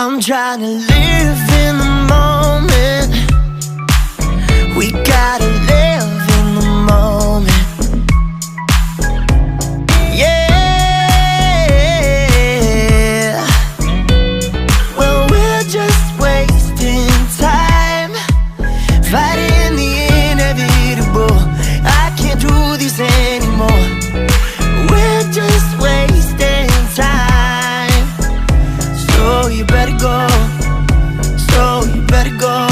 I'm trying to live in the moment. We gotta live in the moment. Yeah. Well, we're just wasting time, fighting the inevitable. I can't do this anymore. We're just wasting time. So you better go. So you better go.